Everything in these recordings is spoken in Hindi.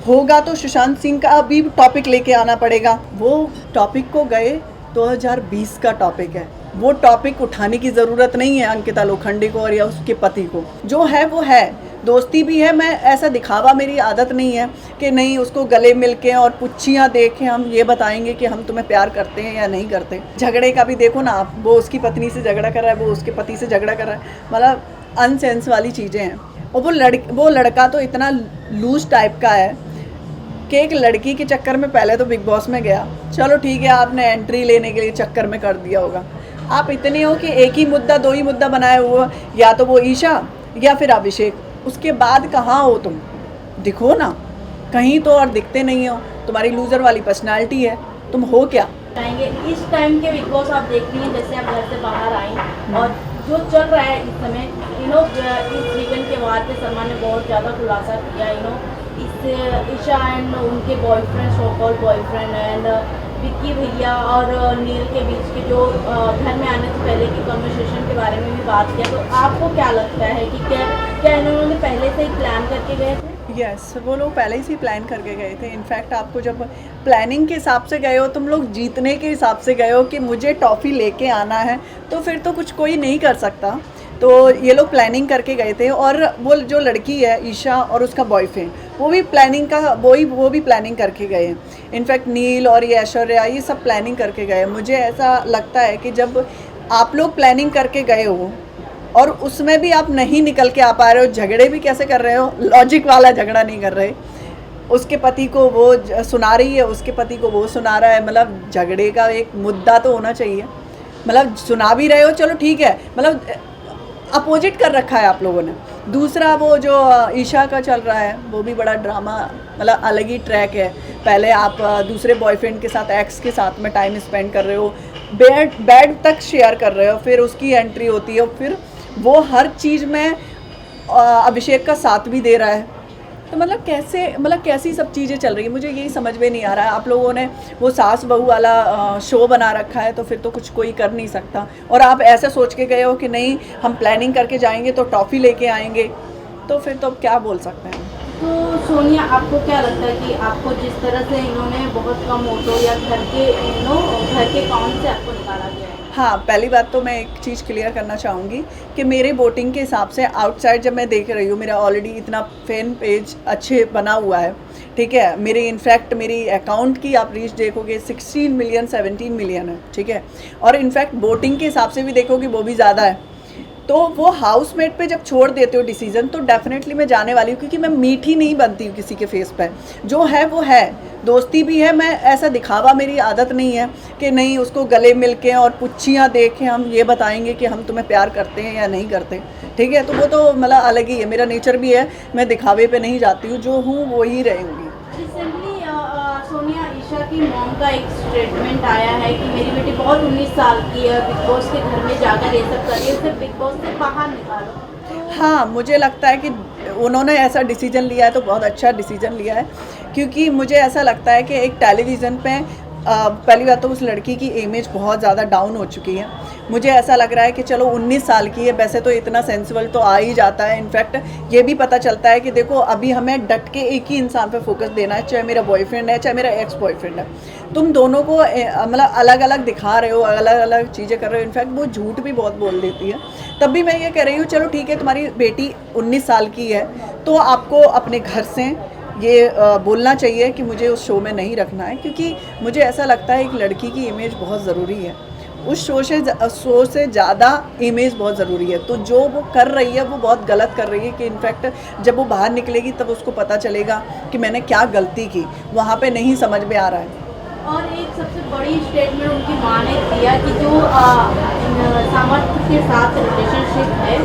होगा तो सुशांत सिंह का भी टॉपिक लेके आना पड़ेगा। वो टॉपिक को गए 2020 का टॉपिक है, वो टॉपिक उठाने की ज़रूरत नहीं है अंकिता लोखंडे को और या उसके पति को। जो है वो है, दोस्ती भी है। मैं ऐसा दिखावा, मेरी आदत नहीं है कि नहीं उसको गले मिल के और पुच्छियाँ दे के हम ये बताएंगे कि हम तुम्हें प्यार करते हैं या नहीं करते। झगड़े का भी देखो ना आप, वो उसकी पत्नी से झगड़ा कर रहा है, वो उसके पति से झगड़ा कर रहा है, मतलब अनसेंस वाली चीज़ें हैं। और वो लड़का तो इतना लूज टाइप का है कि एक लड़की के चक्कर में पहले तो बिग बॉस में गया, चलो ठीक है आपने एंट्री लेने के लिए चक्कर में कर दिया होगा। आप इतने हो कि एक ही मुद्दा, दो ही मुद्दा बनाए हुआ, या तो वो ईशा या फिर अभिषेक। उसके बाद कहाँ हो तुम? दिखो ना कहीं तो, और दिखते नहीं हो। तुम्हारी लूजर वाली पर्सनालिटी है, तुम हो क्या? इस टाइम के बिग बॉस आप देख रही हैं, जैसे आप घर से बाहर आई और जो चल रहा है इस समय, इस वीकेंड के बाद पे सलमान ने बहुत ज़्यादा खुलासा किया, इस ईशा एंड उनके boyfriend, so called boyfriend and Vicky भैया और नील के बीच के जो घर में आने से पहले की कन्वर्सेशन के बारे में भी बात किया। तो आपको क्या लगता है कि क्या इन्होंने पहले से ही प्लान करके गए थे? यस, वो लोग पहले ही प्लान करके गए थे। इनफैक्ट आपको जब प्लानिंग के हिसाब से गए हो, तुम लोग जीतने के हिसाब से गए हो कि मुझे टॉफ़ी लेके आना है, तो फिर तो कुछ कोई नहीं कर सकता। तो ये लोग प्लानिंग करके गए थे। और वो जो लड़की है ईशा और उसका बॉयफ्रेंड, वो भी प्लानिंग का वो भी प्लानिंग करके गए हैं। इनफैक्ट नील और ये ऐश्वर्या, ये सब प्लानिंग करके गए। मुझे ऐसा लगता है कि जब आप लोग प्लानिंग करके गए हो और उसमें भी आप नहीं निकल के आ पा रहे हो, झगड़े भी कैसे कर रहे हो, लॉजिक वाला झगड़ा नहीं कर रहे। उसके पति को वो सुना रही है, उसके पति को वो सुना रहा है। मतलब झगड़े का एक मुद्दा तो होना चाहिए। मतलब सुना भी रहे हो, चलो ठीक है, मतलब अपोजिट कर रखा है आप लोगों ने। दूसरा वो जो ईशा का चल रहा है, वो भी बड़ा ड्रामा, मतलब अलग ही ट्रैक है। पहले आप दूसरे बॉयफ्रेंड के साथ, एक्स के साथ में टाइम स्पेंड कर रहे हो, बेड तक शेयर कर रहे हो, फिर उसकी एंट्री होती है, फिर वो हर चीज़ में अभिषेक का साथ भी दे रहा है। तो मतलब कैसी सब चीज़ें चल रही है, मुझे यही समझ में नहीं आ रहा है। आप लोगों ने वो सास बहू वाला शो बना रखा है, तो फिर तो कुछ कोई कर नहीं सकता। और आप ऐसे सोच के गए हो कि नहीं हम प्लानिंग करके जाएंगे तो टॉफ़ी लेके आएंगे, तो फिर तो क्या बोल सकते हैं। तो सोनिया, आपको क्या लगता है कि आपको जिस तरह से इन्होंने बहुत कम वोटों या घर के काउंट से आपको निकाला गया है? हाँ, पहली बात तो मैं एक चीज़ क्लियर करना चाहूँगी कि मेरे वोटिंग के हिसाब से आउटसाइड जब मैं देख रही हूँ, मेरा ऑलरेडी इतना फैन पेज अच्छे बना हुआ है, ठीक है। मेरी अकाउंट की आप रीच देखोगे 16 मिलियन 17 मिलियन है, ठीक है। और इनफैक्ट वोटिंग के हिसाब से भी देखोगे वो भी ज़्यादा है। तो वो हाउसमेट पे जब छोड़ देते हो डिसीजन, तो डेफिनेटली मैं जाने वाली हूँ, क्योंकि मैं मीठी नहीं बनती हूँ किसी के फेस पे। जो है वो है, दोस्ती भी है। मैं ऐसा दिखावा, मेरी आदत नहीं है कि नहीं उसको गले मिल के और पुच्छियाँ दे के हम ये बताएंगे कि हम तुम्हें प्यार करते हैं या नहीं करते, ठीक है। तो वो तो मतलब अलग ही है, मेरा नेचर भी है, मैं दिखावे पे नहीं जाती हूँ, जो हूँ वो ही रहूँगी। रिसेंटली सोनिया, ईशा की मॉम का एक स्टेटमेंट आया है कि मेरी बेटी बहुत 19 साल की है, बिग बॉस के घर में जाकर ये सब कर रही है, उसे बिग बॉस से बाहर निकालो। हाँ, मुझे लगता है कि उन्होंने ऐसा डिसीजन लिया है तो बहुत अच्छा डिसीजन लिया है, क्योंकि मुझे ऐसा लगता है कि एक टेलीविज़न पे पहली बात तो उस लड़की की इमेज बहुत ज़्यादा डाउन हो चुकी है। मुझे ऐसा लग रहा है कि चलो 19 साल की है, वैसे तो इतना सेंसिबल तो आ ही जाता है। इनफैक्ट ये भी पता चलता है कि देखो अभी हमें डट के एक ही इंसान पे फोकस देना है, चाहे मेरा बॉयफ्रेंड है चाहे मेरा एक्स बॉयफ्रेंड है। तुम दोनों को मतलब अलग अलग दिखा रहे हो, अलग अलग चीज़ें कर रहे हो। इनफैक्ट वो झूठ भी बहुत बोल देती है। तब भी मैं ये कह रही हूँ, चलो ठीक है, तुम्हारी बेटी 19 साल की है तो आपको अपने घर से ये बोलना चाहिए कि मुझे उस शो में नहीं रखना है, क्योंकि मुझे ऐसा लगता है एक लड़की की इमेज बहुत ज़रूरी है। उस शो से ज़्यादा इमेज बहुत ज़रूरी है। तो जो वो कर रही है वो बहुत गलत कर रही है, कि इनफैक्ट जब वो बाहर निकलेगी तब उसको पता चलेगा कि मैंने क्या गलती की, वहाँ पे नहीं समझ में आ रहा है। और एक सबसे बड़ी स्टेटमेंट उनकी माँ ने दिया कि जो सामर्थ्य के साथ रिलेशनशिप है,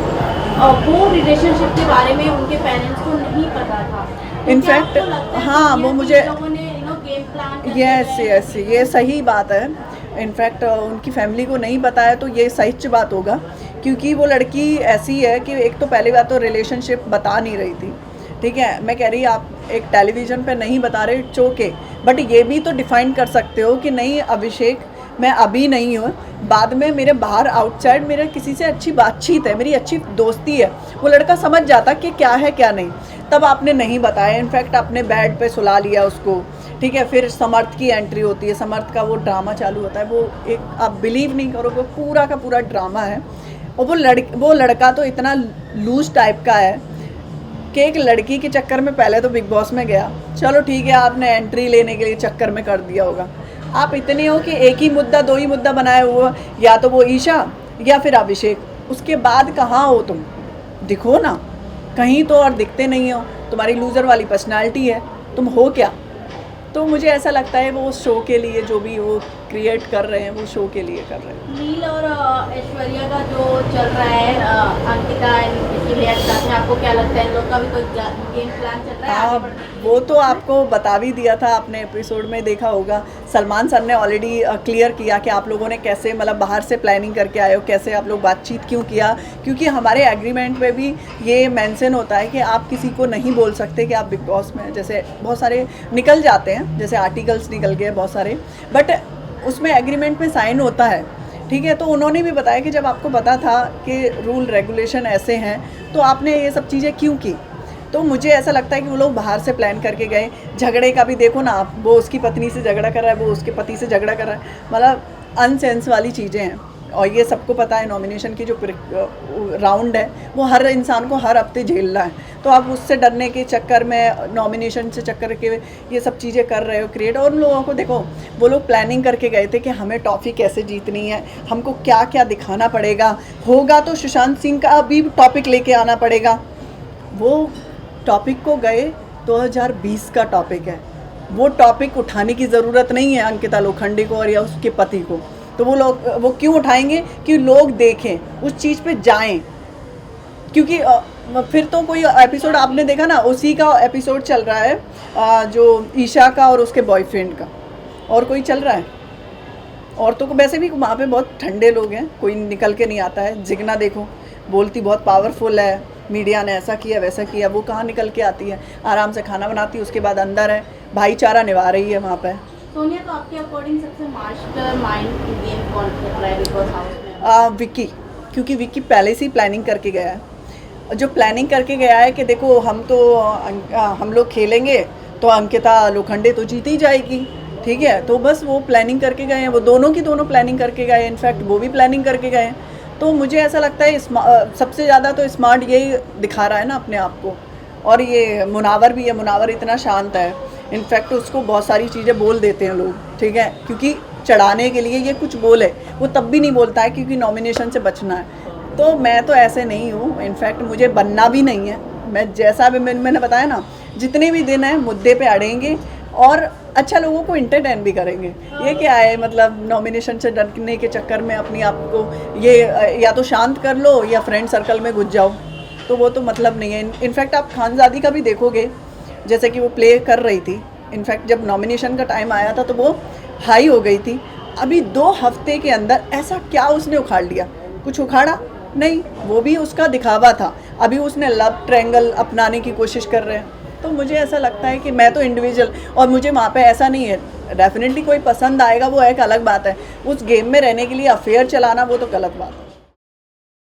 वो रिलेशनशिप के बारे में उनके पेरेंट्स को नहीं पता था। इनफैक्ट हाँ, वो मुझे गेम प्लान यस ये सही बात है। इनफैक्ट उनकी फैमिली को नहीं पता है तो ये सच बात होगा, क्योंकि वो लड़की ऐसी है कि एक तो पहली बात तो रिलेशनशिप बता नहीं रही थी, ठीक है। मैं कह रही आप एक टेलीविज़न पे नहीं बता रहे, इट्स ओके, बट ये भी तो डिफाइन कर सकते हो कि नहीं अभिषेक, मैं अभी नहीं हूँ, बाद में मेरे बाहर आउटसाइड मेरे किसी से अच्छी बातचीत है, मेरी अच्छी दोस्ती है, वो लड़का समझ जाता कि क्या है क्या नहीं। तब आपने नहीं बताया, इनफैक्ट आपने बेड पे सुला लिया उसको, ठीक है। फिर समर्थ की एंट्री होती है, समर्थ का वो ड्रामा चालू होता है, वो एक आप बिलीव नहीं करोगे, पूरा का पूरा ड्रामा है। और वो लड़का तो इतना लूज टाइप का है कि एक लड़की के चक्कर में पहले तो बिग बॉस में गया, चलो ठीक है आपने एंट्री लेने के लिए चक्कर में कर दिया होगा। आप इतने हो कि एक ही मुद्दा, दो ही मुद्दा बनाए हुआ, या तो वो ईशा या फिर अभिषेक, उसके बाद कहाँ हो तुम? दिखो ना कहीं तो, और दिखते नहीं हो। तुम्हारी लूज़र वाली पर्सनालिटी है, तुम हो क्या? तो मुझे ऐसा लगता है वो शो के लिए जो भी वो क्रिएट कर रहे हैं, वो शो के लिए कर रहे हैं। नील और ऐश्वर्या का जो चल रहा है, अंकिता एंड रिएक्ट करते हैं, आपको क्या लगता है इन लोग का भी कोई गेम प्लान चल रहा है? हाँ, वो तो आपको बता भी दिया था, आपने एपिसोड में देखा होगा। सलमान सर ने ऑलरेडी क्लियर किया कि आप लोगों ने कैसे, मतलब बाहर से प्लानिंग करके आए हो, कैसे आप लोग बातचीत क्यों किया, क्योंकि हमारे एग्रीमेंट में भी ये मेंशन होता है कि आप किसी को नहीं बोल सकते कि आप बिग बॉस में, जैसे बहुत सारे निकल जाते हैं, जैसे आर्टिकल्स निकल गए बहुत सारे, बट उसमें एग्रीमेंट में साइन होता है, ठीक है। तो उन्होंने भी बताया कि जब आपको पता था कि रूल रेगुलेशन ऐसे हैं तो आपने ये सब चीज़ें क्यों की। तो मुझे ऐसा लगता है कि वो लोग बाहर से प्लान करके गए। झगड़े का भी देखो ना आप, वो उसकी पत्नी से झगड़ा कर रहा है, वो उसके पति से झगड़ा कर रहा है, मतलब अनसेंस वाली चीज़ें हैं। और ये सबको पता है नॉमिनेशन की जो राउंड है वो हर इंसान को हर हफ्ते झेलना है, तो आप उससे डरने के चक्कर में, नॉमिनेशन से चक्कर के ये सब चीज़ें कर रहे हो क्रिएट। और उन लोगों को देखो, वो लोग प्लानिंग करके गए थे कि हमें टॉफ़ी कैसे जीतनी है, हमको क्या क्या दिखाना पड़ेगा, होगा तो सुशांत सिंह का भी टॉपिक लेके आना पड़ेगा। वो टॉपिक को गए 2020 का टॉपिक है, वो टॉपिक उठाने की ज़रूरत नहीं है अंकिता लोखंडे को और या उसके पति को। तो वो लोग वो क्यों उठाएंगे कि लोग देखें, उस चीज़ पे जाएं, क्योंकि फिर तो कोई एपिसोड आपने देखा ना, उसी का एपिसोड चल रहा है जो ईशा का और उसके बॉयफ्रेंड का, और कोई चल रहा है? औरतों को वैसे भी वहाँ पे बहुत ठंडे लोग हैं, कोई निकल के नहीं आता है। जिगना देखो, बोलती बहुत पावरफुल है, मीडिया ने ऐसा किया वैसा किया, वो कहाँ निकल के आती है? आराम से खाना बनाती है, उसके बाद अंदर है, भाईचारा निभा रही है वहाँ पे। सोनिया, तो आपके अकॉर्डिंग सबसे मास्टर माइंड गेम कौन खेल रहा है बिग बॉस हाउस में? विक्की, क्योंकि विक्की पहले से ही प्लानिंग करके गया है। जो प्लानिंग करके गया है कि देखो हम लोग खेलेंगे तो अंकिता लोखंडे तो जीत ही जाएगी, ठीक है। तो बस वो प्लानिंग करके गए हैं, वो दोनों की दोनों प्लानिंग करके गए, इनफैक्ट वो भी प्लानिंग करके गए हैं। तो मुझे ऐसा लगता है सबसे ज़्यादा तो स्मार्ट यही दिखा रहा है ना अपने आप को। और ये मुनावर भी है, मुनावर इतना शांत है, इनफैक्ट उसको बहुत सारी चीज़ें बोल देते हैं लोग, ठीक है, क्योंकि चढ़ाने के लिए ये कुछ बोले, वो तब भी नहीं बोलता है क्योंकि नॉमिनेशन से बचना है। तो मैं तो ऐसे नहीं हूँ, इनफैक्ट मुझे बनना भी नहीं है। मैं जैसा भी मैंने बताया ना, जितने भी दिन हैं मुद्दे पे अड़ेंगे और अच्छा लोगों को इंटरटेन भी करेंगे। ये क्या है, मतलब नॉमिनेशन से डरने के चक्कर में अपनी आप को ये या तो शांत कर लो या फ्रेंड सर्कल में घुस जाओ, तो वो तो मतलब नहीं है। इनफैक्ट आप खानज़ादी का भी देखोगे, जैसे कि वो प्ले कर रही थी, इनफैक्ट जब नॉमिनेशन का टाइम आया था तो वो हाई हो गई थी। अभी 2 हफ्ते के अंदर ऐसा क्या उसने उखाड़ लिया? कुछ उखाड़ा नहीं, वो भी उसका दिखावा था। अभी उसने लव ट्रायंगल अपनाने की कोशिश कर रहे हैं। तो मुझे ऐसा लगता है कि मैं तो इंडिविजुअल, और मुझे वहाँ पे ऐसा नहीं है, डेफिनेटली कोई पसंद आएगा वो एक अलग बात है, उस गेम में रहने के लिए अफेयर चलाना वो तो गलत बात है।